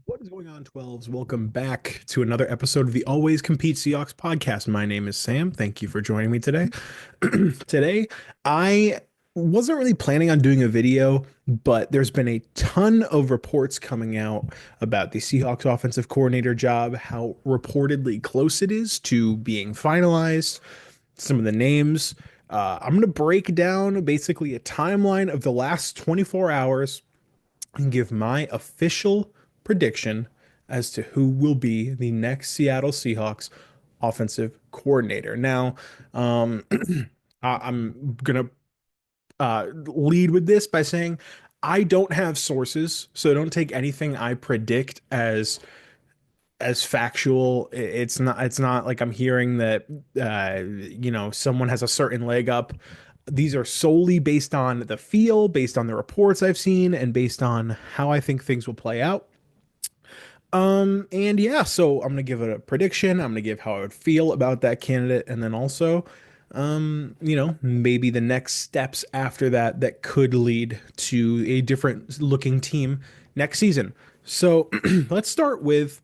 What is going on, 12s? Welcome back to another episode of the Always Compete Seahawks podcast. My name is Sam. Thank you for joining me today. Today, I wasn't really planning on doing a video, but there's been a ton of reports coming out about the Seahawks offensive coordinator job, how reportedly close it is to being finalized, some of the names. I'm going to break down basically a timeline of the last 24 hours and give my official prediction as to who will be the next Seattle Seahawks offensive coordinator. Now, um, I'm gonna lead with this by saying I don't have sources, so don't take anything I predict as factual. It's not like I'm hearing that someone has a certain leg up. These are solely based on the feel, based on the reports I've seen, and based on how I think things will play out. And yeah, so I'm gonna give it a prediction. I'm gonna give how I would feel about that candidate, and then also, maybe the next steps after that that could lead to a different looking team next season. So let's start with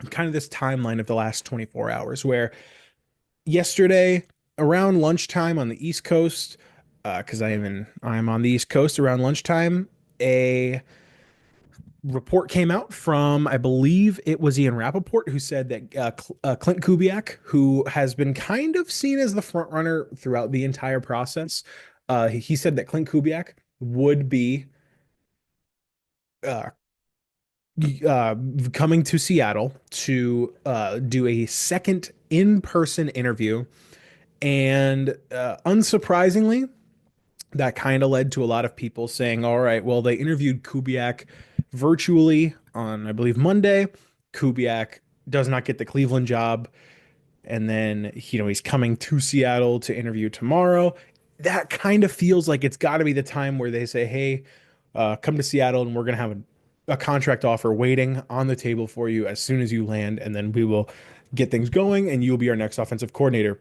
kind of this timeline of the last 24 hours, where yesterday around lunchtime on the East Coast, because I'm on the East Coast around lunchtime, a report came out from, I believe it was Ian Rappaport, who said that Clint Kubiak, who has been kind of seen as the front runner throughout the entire process, he said that Clint Kubiak would be uh, uh, coming to Seattle to do a second in-person interview. And unsurprisingly, that kind of led to a lot of people saying, all right, well, they interviewed Kubiak virtually on, I believe, Monday. Kubiak does not get the Cleveland job. And then, he's coming to Seattle to interview tomorrow. That kind of feels like it's got to be the time where they say, hey, come to Seattle and we're going to have a contract offer waiting on the table for you as soon as you land. And then we will get things going and you'll be our next offensive coordinator.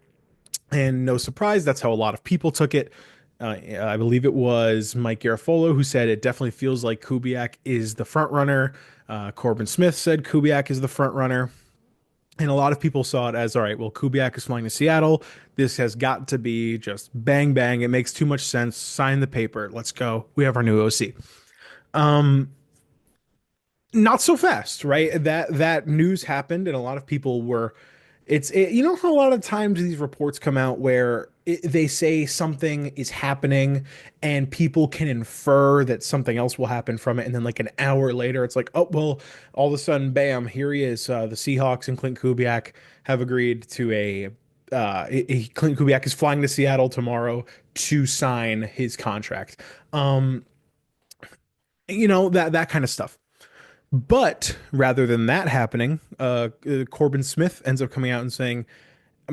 And no surprise, that's how a lot of people took it. I believe it was Mike Garafolo who said it definitely feels like Kubiak is the front runner. Corbin Smith said Kubiak is the front runner. And a lot of people saw it as, all right, well, Kubiak is flying to Seattle. This has got to be just bang, bang. It makes too much sense. Sign the paper. Let's go. We have our new OC. Um, Not so fast, right? That news happened, and a lot of people were. You know how a lot of times these reports come out where they say something is happening, and people can infer that something else will happen from it, and then like an hour later, it's like, oh well, all of a sudden, bam, here he is. The Seahawks and Clint Kubiak have agreed to Clint Kubiak is flying to Seattle tomorrow to sign his contract. Um, that kind of stuff. But rather than that happening, Corbin Smith ends up coming out and saying,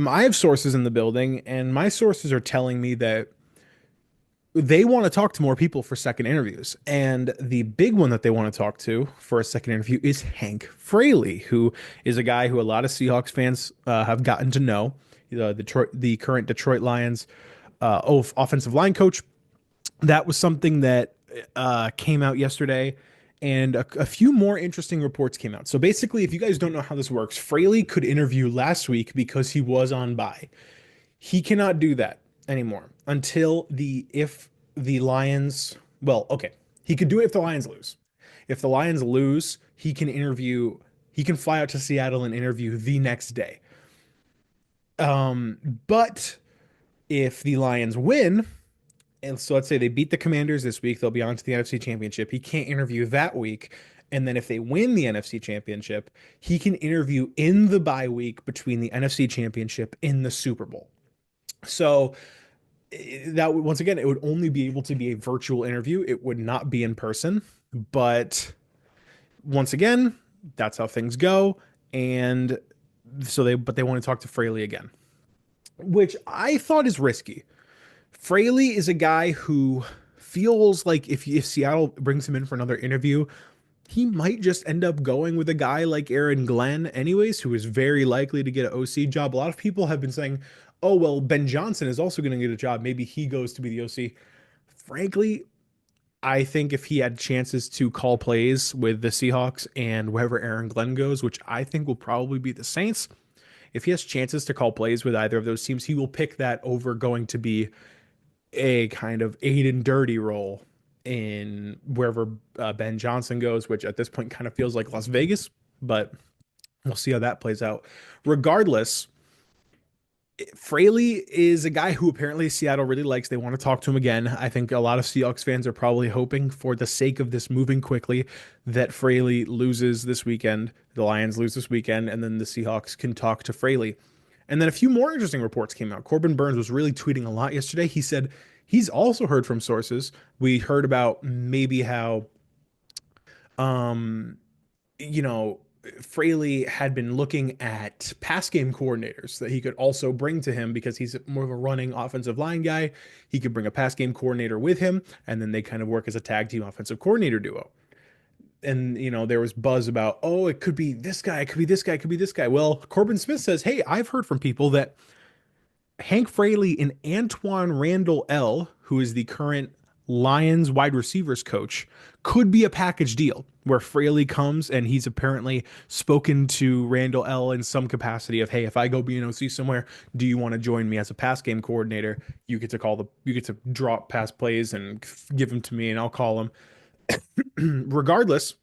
I have sources in the building, and my sources are telling me that they want to talk to more people for second interviews. And the big one that they want to talk to for a second interview is Hank Fraley, who is a guy who a lot of Seahawks fans have gotten to know, the current Detroit Lions offensive line coach. That was something that came out yesterday, and a few more interesting reports came out. So basically, if you guys don't know how this works, Fraley could interview last week because he was on bye. He cannot do that anymore until the if the Lions. Well, okay, he could do it if the Lions lose. If the Lions lose, he can interview. He can fly out to Seattle and interview the next day. But if the Lions win, and so let's say they beat the Commanders this week, they'll be on to the NFC Championship. He can't interview that week. And then if they win the NFC Championship, he can interview in the bye week between the NFC Championship and the Super Bowl. So that once again, it would only be able to be a virtual interview. It would not be in person. But once again, that's how things go. And but they want to talk to Fraley again, which I thought is risky. Fraley is a guy who feels like if Seattle brings him in for another interview, he might just end up going with a guy like Aaron Glenn, anyways, who is very likely to get an OC job. A lot of people have been saying, oh, well, Ben Johnson is also going to get a job. Maybe he goes to be the OC. Frankly, I think if he had chances to call plays with the Seahawks and wherever Aaron Glenn goes, which I think will probably be the Saints, if he has chances to call plays with either of those teams, he will pick that over going to be a kind of aid and dirty role in wherever Ben Johnson goes, which at this point kind of feels like Las Vegas, but we'll see how that plays out. Regardless, Fraley is a guy who apparently Seattle really likes. They want to talk to him again. I think a lot of Seahawks fans are probably hoping, for the sake of this moving quickly, that Fraley loses this weekend, the Lions lose this weekend, and then the Seahawks can talk to Fraley. And then a few more interesting reports came out. Corbin Burns was really tweeting a lot yesterday. He said he's also heard from sources. We heard about maybe how um you know, Fraley had been looking at pass game coordinators that he could also bring to him because he's more of a running offensive line guy. He could bring a pass game coordinator with him, and then they kind of work as a tag team offensive coordinator duo. And, there was buzz about, oh, it could be this guy, it could be this guy, it could be this guy. Well, Corbin Smith says, hey, I've heard from people that Hank Fraley and Antoine Randall L., who is the current Lions wide receivers coach, could be a package deal where Fraley comes and he's apparently spoken to Randall L. in some capacity of, hey, if I go be an OC somewhere, do you want to join me as a pass game coordinator? You get to drop pass plays and give them to me and I'll call them. Regardless,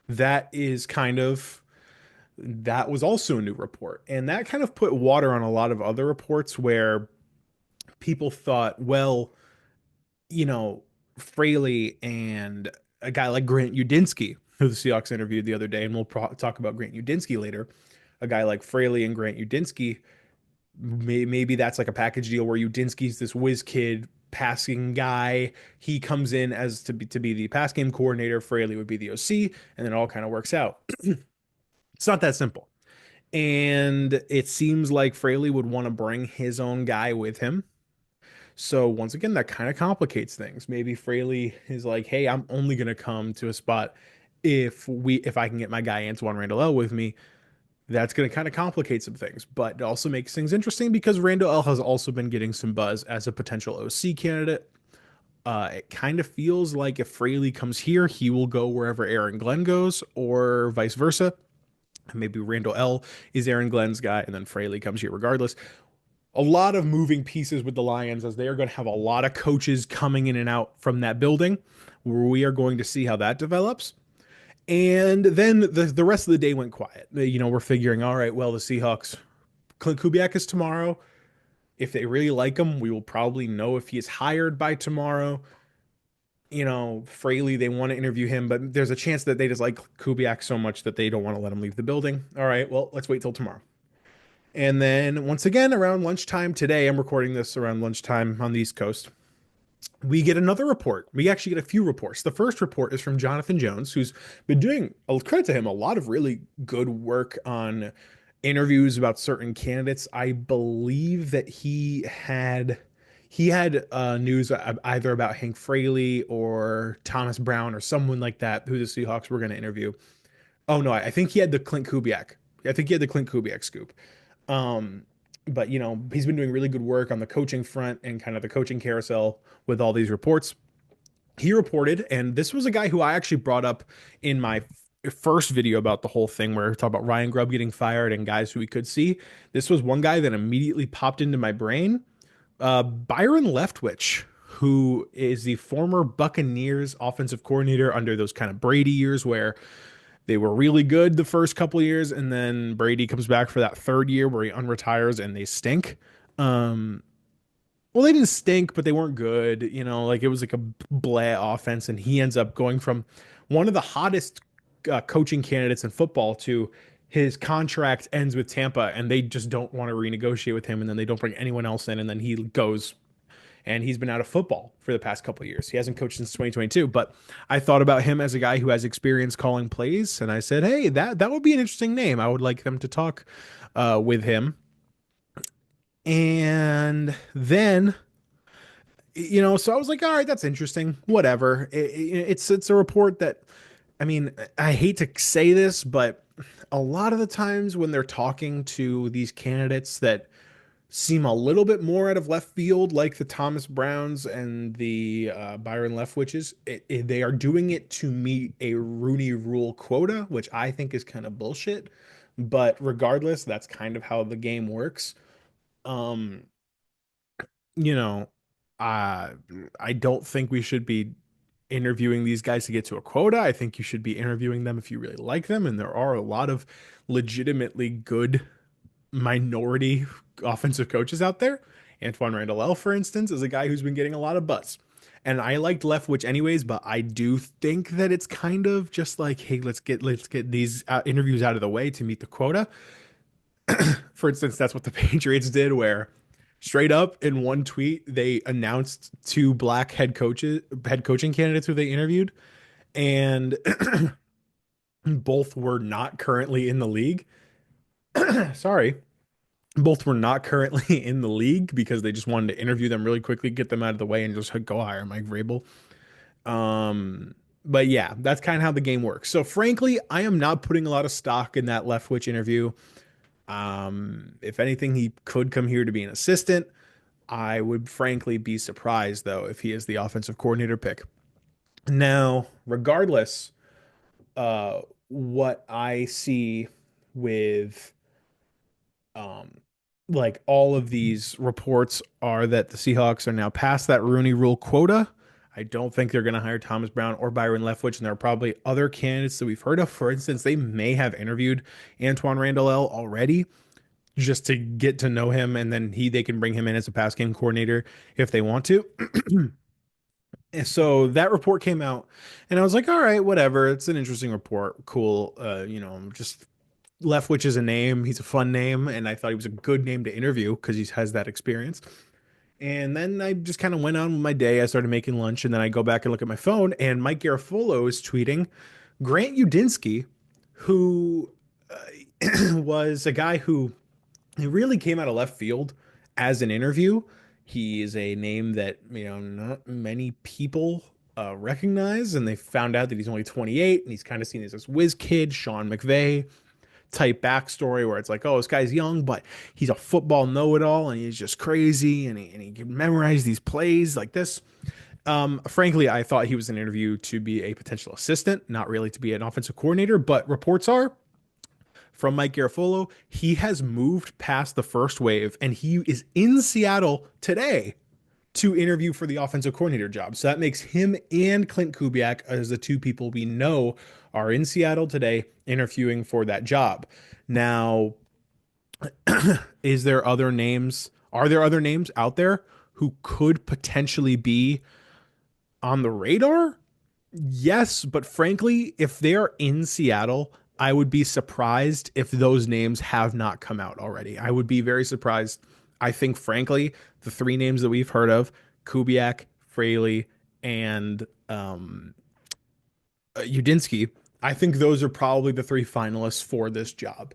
that is kind of that was also a new report. And that kind of put water on a lot of other reports where people thought, well, you know, Fraley and a guy like Grant Udinski, who the Seahawks interviewed the other day, and we'll talk about Grant Udinski later. A guy like Fraley and Grant Udinski, maybe that's like a package deal where Udinski's this whiz kid passing guy. He comes in as to be the pass game coordinator. Fraley would be the OC, and then it all kind of works out. It's not that simple. And it seems like Fraley would want to bring his own guy with him. So once again, that kind of complicates things. Maybe Fraley is like, "Hey, I'm only gonna come to a spot if I can get my guy Antoine Randall L with me." That's gonna kind of complicate some things, but it also makes things interesting because Randall L has also been getting some buzz as a potential OC candidate. It kind of feels like if Fraley comes here, he will go wherever Aaron Glenn goes, or vice versa. Maybe Randall L is Aaron Glenn's guy, and then Fraley comes here regardless. A lot of moving pieces with the Lions as they are going to have a lot of coaches coming in and out from that building. We are going to see how that develops. And then the rest of the day went quiet. We're figuring, all right, well, the Seahawks, Clint Kubiak is tomorrow. If they really like him, we will probably know if he is hired by tomorrow. Fraley, they want to interview him, but there's a chance that they just like Kubiak so much that they don't want to let him leave the building. All right, well, let's wait till tomorrow. And then once again, around lunchtime today, I'm recording this around lunchtime on the East Coast. We get another report. We actually get a few reports. The first report is from Jonathan Jones, who's been doing, I'll credit to him, a lot of really good work on interviews about certain candidates. I believe that he had news either about Hank Fraley or Thomas Brown or someone like that who the Seahawks were going to interview. Oh no, I think he had the Clint Kubiak. I think he had the Clint Kubiak scoop. Um, but he's been doing really good work on the coaching front and kind of the coaching carousel with all these reports. He reported, and this was a guy who I actually brought up in my first video about the whole thing where we talk about Ryan Grubb getting fired and guys who we could see. This was one guy that immediately popped into my brain. Byron Leftwich, who is the former Buccaneers offensive coordinator under those kind of Brady years where they were really good the first couple of years, and then Brady comes back for that third year where he unretires and they stink. Well, they didn't stink, but they weren't good. Like it was like a blah offense, and he ends up going from one of the hottest coaching candidates in football to his contract ends with Tampa, and they just don't want to renegotiate with him, and then they don't bring anyone else in, and then he goes and he's been out of football for the past couple of years. He hasn't coached since 2022, but I thought about him as a guy who has experience calling plays, and I said, hey, that would be an interesting name. I would like them to talk with him. And then, so I was like, all right, that's interesting. Whatever. It's a report that, I mean, I hate to say this, but a lot of the times when they're talking to these candidates that seem a little bit more out of left field, like the Thomas Browns and the Byron Leftwiches. They are doing it to meet a Rooney Rule quota, which I think is kind of bullshit. But regardless, that's kind of how the game works. Um, you know, uh, I don't think we should be interviewing these guys to get to a quota. I think you should be interviewing them if you really like them. And there are a lot of legitimately good minority offensive coaches out there. Antoine Randall, for instance, is a guy who's been getting a lot of buzz. And I liked Leftwich anyways, but I do think that it's kind of just like, hey, let's get these interviews out of the way to meet the quota. For instance, that's what the Patriots did, where straight up in one tweet they announced two black head coaching candidates who they interviewed, and both were not currently in the league. Sorry, both were not currently in the league because they just wanted to interview them really quickly, get them out of the way, and just go hire Mike Vrabel. Um, but yeah, that's kind of how the game works. So frankly, I am not putting a lot of stock in that Leftwich interview. If anything, he could come here to be an assistant. I would frankly be surprised though if he is the offensive coordinator pick. Now, regardless, uh, what I see with um, like all of these reports are that the Seahawks are now past that Rooney Rule quota. I don't think they're going to hire Thomas Brown or Byron Leftwich, and there are probably other candidates that we've heard of. For instance, they may have interviewed Antoine Randall already just to get to know him, and then they can bring him in as a pass game coordinator if they want to. And so that report came out, and I was like, all right, whatever. It's an interesting report. Cool. Just Leftwich is a name. He's a fun name, and I thought he was a good name to interview because he has that experience. And then I just kind of went on with my day. I started making lunch, and then I go back and look at my phone, and Mike Garafolo is tweeting Grant Udinsky, who was a guy who he really came out of left field as an interview. He is a name that, not many people recognize, and they found out that he's only 28 and he's kind of seen as this whiz kid, Sean McVay type backstory where it's like, oh, this guy's young, but he's a football know-it-all and he's just crazy and he can memorize these plays like this. Frankly, I thought he was an interview to be a potential assistant, not really to be an offensive coordinator, but reports are from Mike Garafolo, he has moved past the first wave and he is in Seattle today to interview for the offensive coordinator job. So that makes him and Clint Kubiak as the two people we know are in Seattle today interviewing for that job. Now, is there other names? Are there other names out there who could potentially be on the radar? Yes, but frankly, if they're in Seattle, I would be surprised if those names have not come out already. I would be very surprised. I think, frankly, the three names that we've heard of, Kubiak, Fraley, and Udinsky, I think those are probably the three finalists for this job.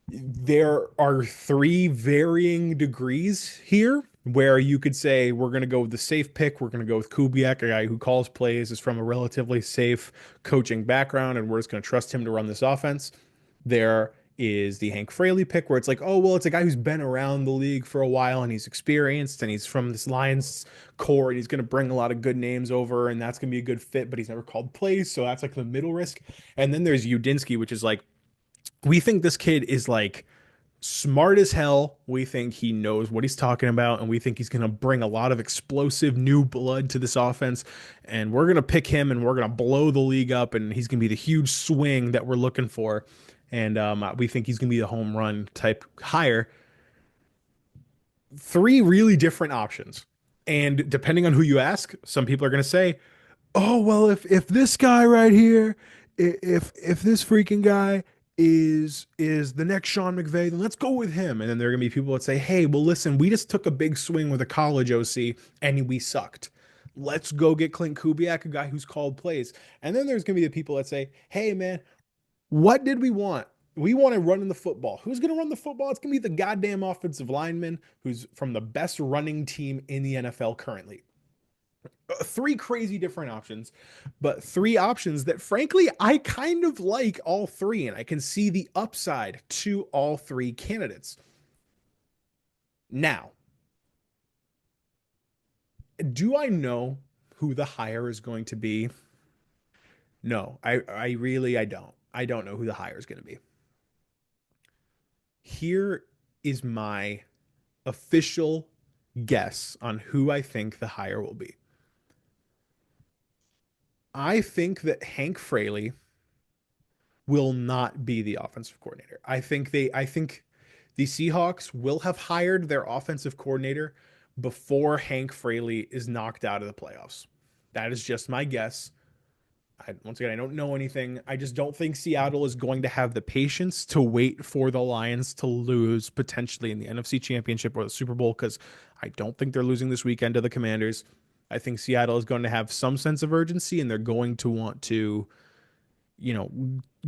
There are three varying degrees here where you could say we're going to go with the safe pick. We're going to go with Kubiak, a guy who calls plays, is from a relatively safe coaching background, and we're just going to trust him to run this offense. There is the Hank Fraley pick where it's like, oh, well, it's a guy who's been around the league for a while and he's experienced and he's from this Lions core and he's going to bring a lot of good names over and that's going to be a good fit, but he's never called plays. So that's like the middle risk. And then there's Udinsky, which is like, we think this kid is like smart as hell. We think he knows what he's talking about, and we think he's going to bring a lot of explosive new blood to this offense. And we're going to pick him, and we're going to blow the league up, and he's going to be the huge swing that we're looking for. And we think he's going to be the home run type hire. Three really different options. And depending on who you ask, some people are going to say, oh well, if this guy right here, if this freaking guy is the next Sean McVay, then let's go with him. And then there are gonna be people that say, hey, well listen, we just took a big swing with a college OC and we sucked. Let's go get Clint Kubiak, a guy who's called plays. And then there's gonna be the people that say, hey man, what did we want? We want to run in the football. Who's going to run the football? It's going to be the goddamn offensive lineman who's from the best running team in the NFL currently. Three crazy different options, but three options that frankly I kind of like all three, and I can see the upside to all three candidates. Now, do I know who the hire is going to be? No, I really I don't. I don't know who the hire is going to be. Here is my official guess on who I think the hire will be. I think that Hank Fraley will not be the offensive coordinator. I think the Seahawks will have hired their offensive coordinator before Hank Fraley is knocked out of the playoffs. That is just my guess. Once again, I don't know anything. I just don't think Seattle is going to have the patience to wait for the Lions to lose potentially in the NFC Championship or the Super Bowl because I don't think they're losing this weekend to the Commanders. I think Seattle is going to have some sense of urgency and they're going to want to, you know,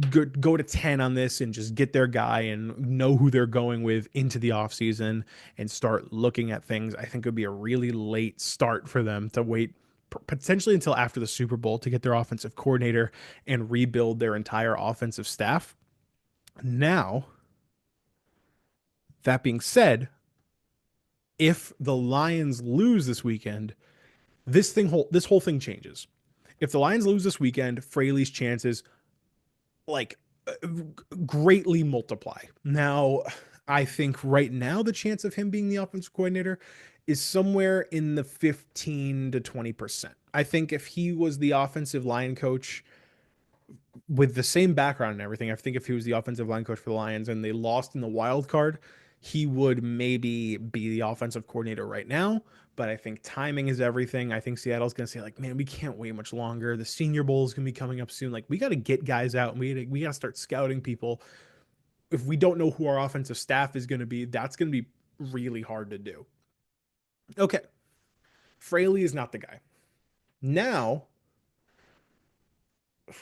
go to 10 on this and just get their guy and know who they're going with into the offseason and start looking at things. I think it would be a really late start for them to wait potentially until after the Super Bowl to get their offensive coordinator and rebuild their entire offensive staff. Now, that being said, if the Lions lose this weekend, this whole thing changes. If the Lions lose this weekend, Fraley's chances like greatly multiply. Now, I think right now the chance of him being the offensive coordinator is somewhere in the 15 to 20%. I think if he was the offensive line coach with the same background and everything, I think if he was the offensive line coach for the Lions and they lost in the wild card, he would maybe be the offensive coordinator right now. But I think timing is everything. I think Seattle's going to say, like, man, we can't wait much longer. The Senior Bowl is going to be coming up soon. Like, we got to get guys out and we got to start scouting people. If we don't know who our offensive staff is going to be, that's going to be really hard to do. Okay. Fraley is not the guy. Now,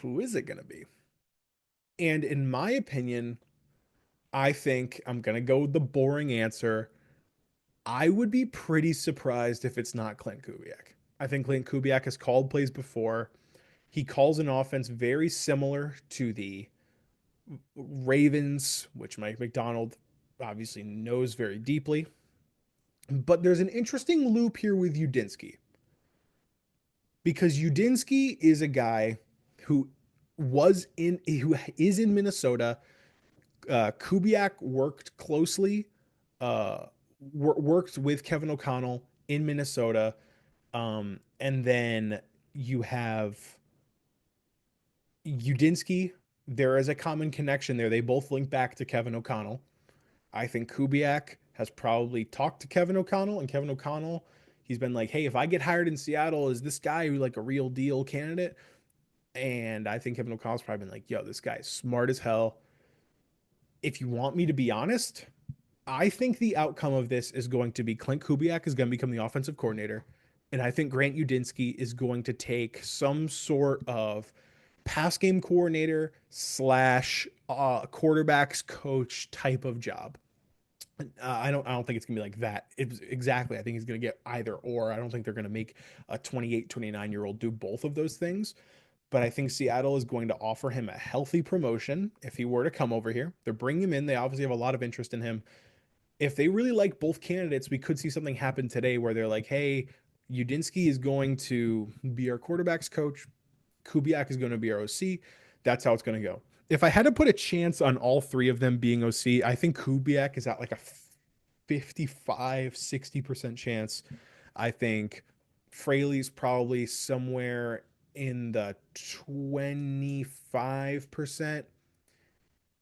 who is it going to be? And in my opinion, I think I'm going to go with the boring answer. I would be pretty surprised if it's not Clint Kubiak. I think Clint Kubiak has called plays before. He calls an offense very similar to the Ravens, which Mike McDonald obviously knows very deeply. But there's an interesting loop here with Udinski because Udinski is a guy who who is in Minnesota. Kubiak worked closely, uh, worked with Kevin O'Connell in Minnesota, and then you have Udinski. There is a common connection there. They both link back to Kevin O'Connell. I think Kubiak has probably talked to Kevin O'Connell, and Kevin O'Connell, he's been like, "Hey, if I get hired in Seattle, is this guy who like a real deal candidate?" And I think Kevin O'Connell's probably been like, "Yo, this guy is smart as hell." If you want me to be honest, I think the outcome of this is going to be Clint Kubiak is going to become the offensive coordinator. And I think Grant Udinski is going to take some sort of pass game coordinator slash quarterbacks coach type of job. I don't think it's gonna be like that. It's exactly. I think he's gonna get either or. I don't think they're gonna make a 28, 29-year-old do both of those things. But I think Seattle is going to offer him a healthy promotion if he were to come over here. They're bringing him in. They obviously have a lot of interest in him. If they really like both candidates, we could see something happen today where they're like, hey, Udinski is going to be our quarterback's coach. Kubiak is going to be our OC. That's how it's going to go. If I had to put a chance on all three of them being OC, I think Kubiak is at like a 55, 60% chance. I think Fraley's probably somewhere in the 25%.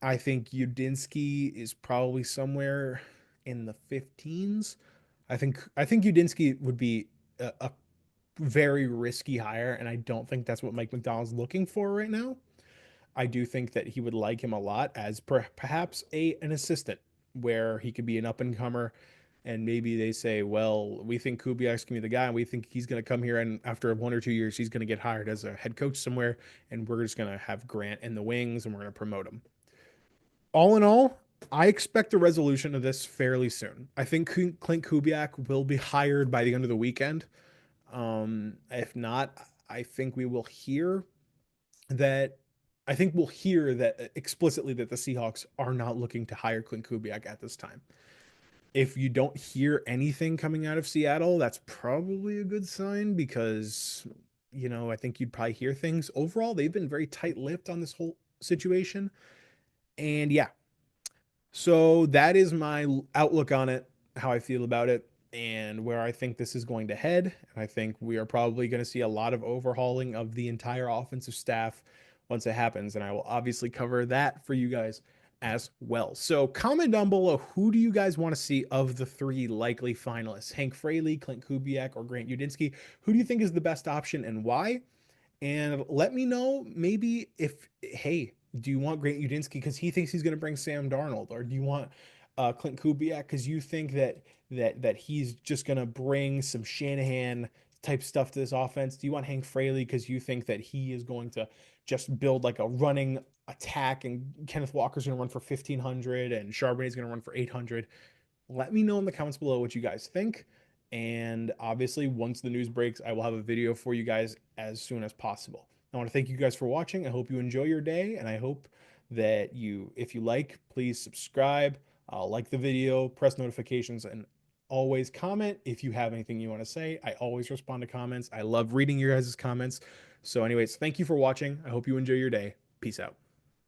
I think Udinski is probably somewhere in the 15s. I think Udinski would be a very risky hire, and I don't think that's what Mike McDonald's looking for right now. I do think that he would like him a lot as perhaps an assistant where he could be an up and comer. And maybe they say, well, we think Kubiak's gonna be the guy, and we think he's gonna come here, and after 1 or 2 years, he's gonna get hired as a head coach somewhere, and we're just gonna have Grant in the wings, and we're gonna promote him. All in all, I expect a resolution of this fairly soon. I think Clint Kubiak will be hired by the end of the weekend. If not, I think we will hear that I think we'll hear that explicitly that the Seahawks are not looking to hire Clint Kubiak at this time. If you don't hear anything coming out of Seattle, that's probably a good sign because, I think you'd probably hear things. Overall, they've been very tight-lipped on this whole situation. And yeah, so that is my outlook on it, how I feel about it, and where I think this is going to head. And I think we are probably going to see a lot of overhauling of the entire offensive staff once it happens. And I will obviously cover that for you guys as well. So comment down below, who do you guys want to see of the three likely finalists? Hank Fraley, Clint Kubiak, or Grant Udinski? Who do you think is the best option and why? And let me know maybe if, hey, do you want Grant Udinski because he thinks he's going to bring Sam Darnold, or do you want Clint Kubiak because you think that he's just going to bring some Shanahan type stuff to this offense? Do you want Hank Fraley because you think that he is going to just build like a running attack and Kenneth Walker's going to run for 1,500 and Charbonnet's going to run for 800? Let me know in the comments below what you guys think. And obviously, once the news breaks, I will have a video for you guys as soon as possible. I want to thank you guys for watching. I hope you enjoy your day, and I hope that if you like, please subscribe, like the video, press notifications, and always comment if you have anything you want to say. I always respond to comments. I love reading your guys' comments. So, anyways, thank you for watching. I hope you enjoy your day. Peace out.